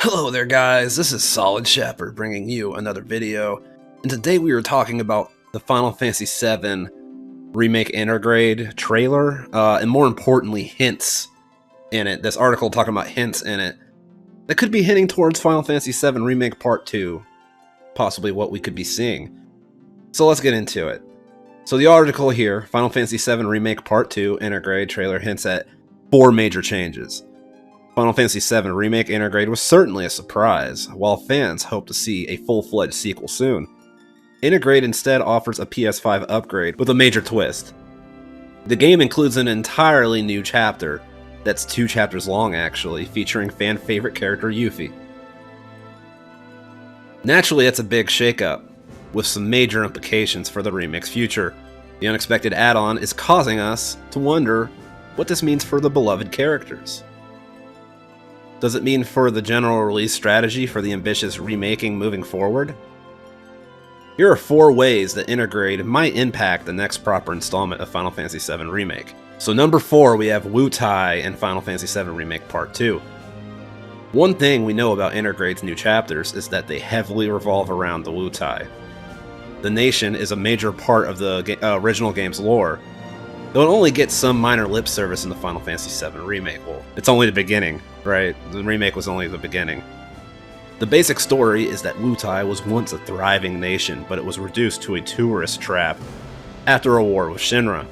Hello there guys, this is Solid Shepard bringing you another video, and today we are talking about the Final Fantasy VII Remake Intergrade trailer, and more importantly, hints in it. This article talking about hints in it that could be hinting towards Final Fantasy VII Remake Part 2, possibly what we could be seeing. So let's get into it. So the article here, Final Fantasy VII Remake Part 2 Intergrade trailer hints at 4 major changes. Final Fantasy VII Remake Intergrade was certainly a surprise, while fans hope to see a full-fledged sequel soon. Intergrade instead offers a PS5 upgrade with a major twist. The game includes an entirely new chapter, that's 2 chapters long actually, featuring fan-favorite character Yuffie. Naturally, that's a big shakeup, with some major implications for the remake's future. The unexpected add-on is causing us to wonder what this means for the beloved characters. Does it mean for the general release strategy for the ambitious remaking moving forward? Here are 4 ways that Intergrade might impact the next proper installment of Final Fantasy VII Remake. So number 4, we have Wutai in Final Fantasy VII Remake Part 2. One thing we know about Intergrade's new chapters is that they heavily revolve around the Wutai. The nation is a major part of the original game's lore, though it only gets some minor lip service in the Final Fantasy VII Remake. Well, it's only the beginning, right? The remake was only the beginning. The basic story is that Wutai was once a thriving nation, but it was reduced to a tourist trap after a war with Shinra.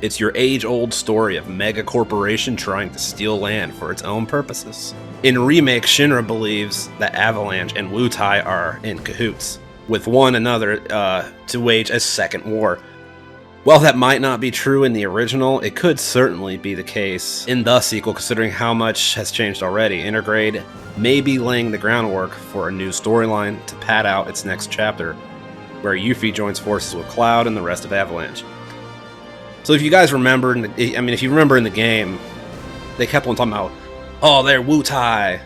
It's your age-old story of mega corporation trying to steal land for its own purposes. In Remake, Shinra believes that Avalanche and Wutai are in cahoots with one another to wage a second war. While that might not be true in the original, it could certainly be the case in the sequel, considering how much has changed already. Intergrade may be laying the groundwork for a new storyline to pad out its next chapter, where Yuffie joins forces with Cloud and the rest of Avalanche. So if you guys remember, if you remember in the game, they kept on talking about, oh, they're Wutai.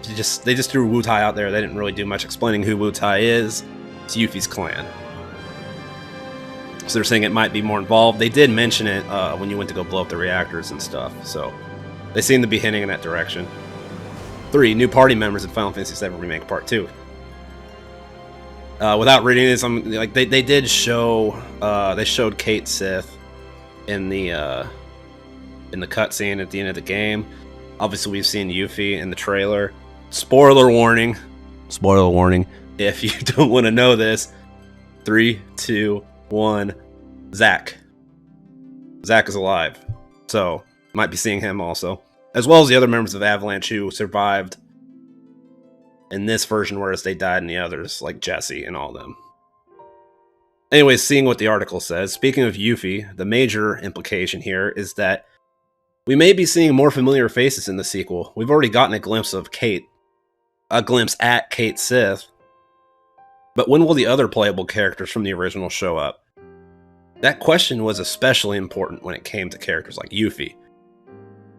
They just threw Wutai out there. They didn't really do much explaining who Wutai is. It's Yuffie's clan. So they're saying it might be more involved. They did mention it when you went to go blow up the reactors and stuff, so they seem to be hinting in that direction. 3 new party members in Final Fantasy VII Remake Part 2. Without reading this, they did show they showed Cait Sith in the cutscene at the end of the game. Obviously, we've seen Yuffie in the trailer. Spoiler warning! Spoiler warning! If you don't want to know this, 3, 2, 1, Zack. Zack is alive, so might be seeing him also, as well as the other members of Avalanche who survived in this version, whereas they died in the others, like Jesse and all them. Anyways, seeing what the article says, speaking of Yuffie, the major implication here is that we may be seeing more familiar faces in the sequel. We've already gotten a glimpse of Cait, a glimpse at Cait Sith. But when will the other playable characters from the original show up? That question was especially important when it came to characters like Yuffie,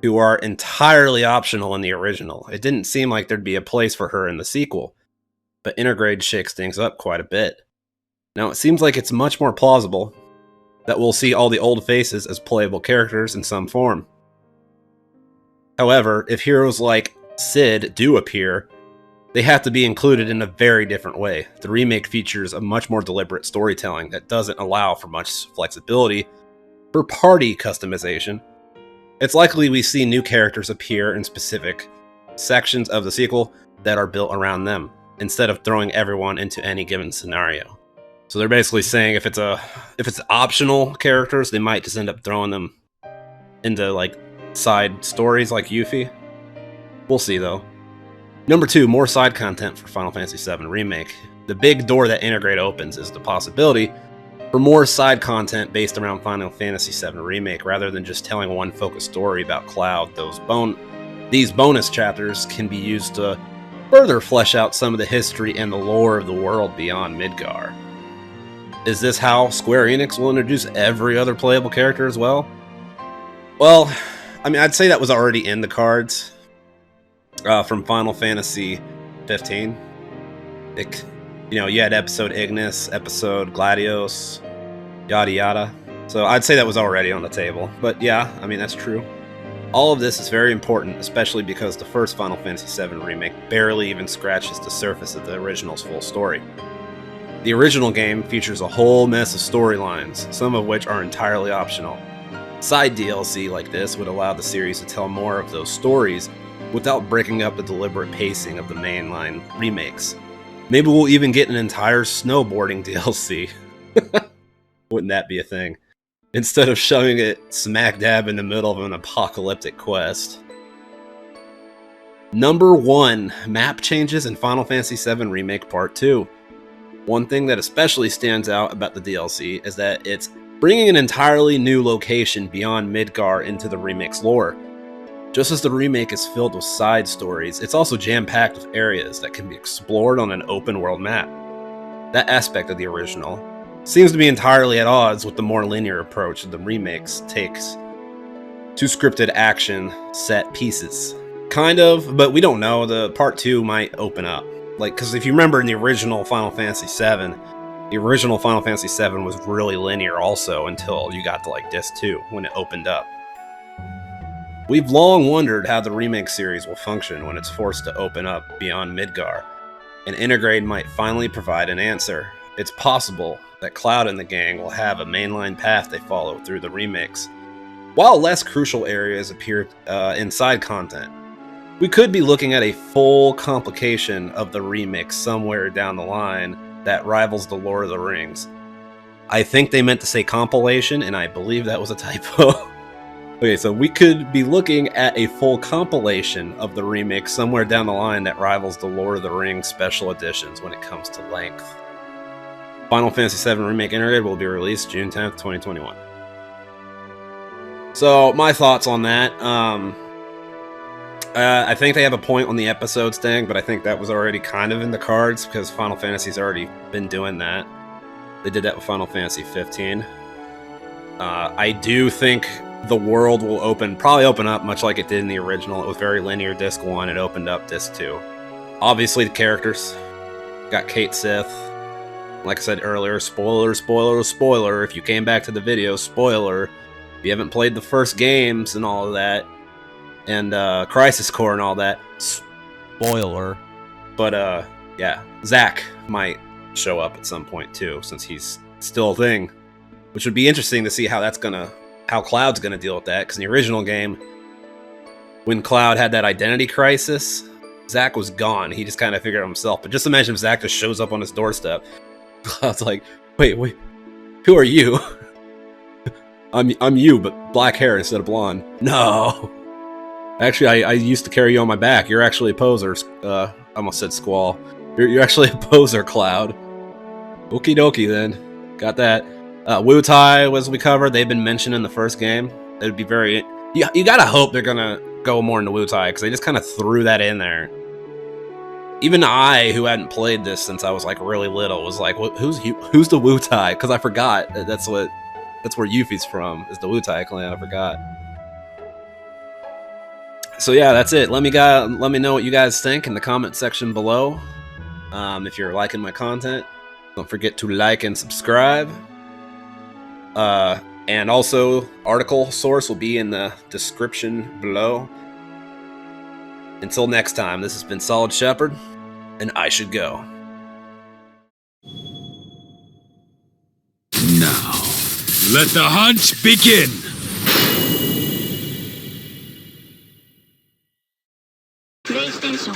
who are entirely optional in the original. It didn't seem like there'd be a place for her in the sequel, but Intergrade shakes things up quite a bit. Now, it seems like it's much more plausible that we'll see all the old faces as playable characters in some form. However, if heroes like Cid do appear, they have to be included in a very different way. The remake features a much more deliberate storytelling that doesn't allow for much flexibility for party customization. It's likely we see new characters appear in specific sections of the sequel that are built around them, instead of throwing everyone into any given scenario. So they're basically saying if it's optional characters, they might just end up throwing them into like side stories like Yuffie. We'll see though. Number 2, more side content for Final Fantasy VII Remake. The big door that Intergrade opens is the possibility for more side content based around Final Fantasy VII Remake, rather than just telling one focused story about Cloud. These bonus chapters can be used to further flesh out some of the history and the lore of the world beyond Midgar. Is this how Square Enix will introduce every other playable character as well? Well, I'd say that was already in the cards. From Final Fantasy 15. You had episode Ignis, episode Gladios, yada yada. So I'd say that was already on the table. But yeah, that's true. All of this is very important, especially because the first Final Fantasy VII Remake barely even scratches the surface of the original's full story. The original game features a whole mess of storylines, some of which are entirely optional. Side DLC like this would allow the series to tell more of those stories without breaking up the deliberate pacing of the mainline remakes. Maybe we'll even get an entire snowboarding DLC. Wouldn't that be a thing? Instead of shoving it smack dab in the middle of an apocalyptic quest. Number 1, map changes in Final Fantasy VII Remake Part 2. One thing that especially stands out about the DLC is that it's bringing an entirely new location beyond Midgar into the remake's lore. Just as the remake is filled with side stories, it's also jam-packed with areas that can be explored on an open-world map. That aspect of the original seems to be entirely at odds with the more linear approach the remakes takes to scripted action set pieces. Kind of, but we don't know. The Part 2 might open up. Because if you remember in the original Final Fantasy VII, was really linear also until you got to Disc 2 when it opened up. We've long wondered how the remake series will function when it's forced to open up beyond Midgar, and Intergrade might finally provide an answer. It's possible that Cloud and the gang will have a mainline path they follow through the remakes, while less crucial areas appear in side content. We could be looking at a full complication of the remix somewhere down the line that rivals the Lord of the Rings. I think they meant to say compilation, and I believe that was a typo. Okay, so we could be looking at a full compilation of the remix somewhere down the line that rivals the Lord of the Rings special editions when it comes to length. Final Fantasy VII Remake Intergrade will be released June 10th, 2021. So, my thoughts on that. I think they have a point on the episodes thing, but I think that was already kind of in the cards because Final Fantasy's already been doing that. They did that with Final Fantasy 15. I do think the world will probably open up much like it did in the original. It was very linear Disc 1, it opened up Disc 2. Obviously the characters. Got Cait Sith. Like I said earlier, spoiler, spoiler, spoiler. If you came back to the video, spoiler. If you haven't played the first games and all of that, and Crisis Core and all that, spoiler. But yeah, Zack might show up at some point too, since he's still a thing. Which would be interesting to see how Cloud's gonna deal with that, because in the original game, when Cloud had that identity crisis, Zack was gone. He just kind of figured it out himself. But just imagine if Zack just shows up on his doorstep. Cloud's like, wait, who are you? I'm you, but black hair instead of blonde. No. Actually, I used to carry you on my back. You're actually a poser. I almost said Squall. You're actually a poser, Cloud. Okie dokie then. Got that. Wu Tai, as we covered, they've been mentioned in the first game. It'd be very... You gotta hope they're gonna go more into Wu Tai, because they just kind of threw that in there. Even I, who hadn't played this since I was really little, was like, who's the Wu Tai? Because I forgot. That's where Yuffie's from, is the Wu Tai clan. I forgot. So yeah, that's it. Let me know what you guys think in the comment section below. If you're liking my content, don't forget to like and subscribe. And also, article source will be in the description below. Until next time, this has been Solid Shepard, and I should go. Now, let the hunt begin! PlayStation